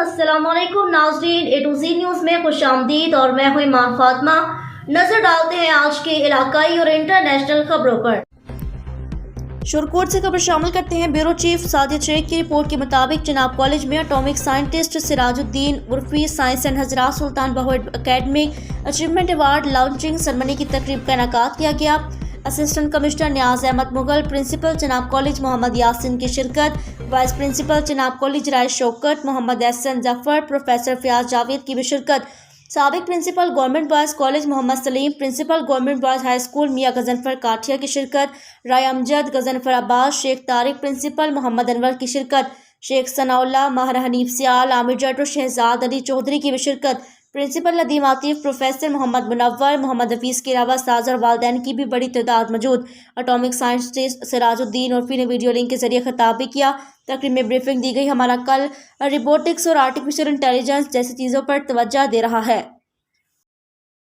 अस्सलाम वालेकुम नाज़रीन, ए टू ज़ी न्यूज़ में खुशामदीद और मैं हूं ईमान फातिमा। नजर डालते हैं आज के इलाकाई और इंटरनेशनल खबरों पर। शुरकोट से खबर शामिल करते हैं। ब्यूरो चीफ साजिद शेख की रिपोर्ट के मुताबिक जनाब कॉलेज में atomic scientist Sirajuddin Urfi science and Hazrat Sultan Bahu academic achievement award launching ceremony की तकरीब का इनेकाद किया गया। Assistant commissioner Niaz Ahmed Mughal, principal जनाब कॉलेज मोहम्मद यासिन की शिरकत, वाइस प्रिंसिपल जनाब कॉलेज राय शौकत, मोहम्मद एहसन जफर, प्रोफेसर फयाज जावेद की भी शिरकत, साबिक principal government boys college Muhammad Saleem, principal government boys high school Mian Ghazanfar Kathia की शिरकत, राय अमजद, गजनफर अब्बास, शेख तारिक, प्रिंसिपल मोहम्मद अनवर की शिरकत, शेख सनाउल्लाह, माहर हनीफ सियाल, आमिर जट और शहजाद अली चौधरी की भी शिरकत, प्रिंसिपल नदीम आतिफ, प्रोफेसर मोहम्मद मुनव्वर, मोहम्मद हफीज़ के अलावा साज़ और वालदैन की भी बड़ी तादाद मौजूद। एटॉमिक साइंटिस्ट सिराजुद्दीन उर्फी ने वीडियो लिंक के जरिए खिताब भी किया। तकरीब में ब्रीफिंग दी गई। हमारा कल रोबोटिक्स और आर्टिफिशियल इंटेलिजेंस जैसी चीज़ों पर तवज्जो दे रहा है।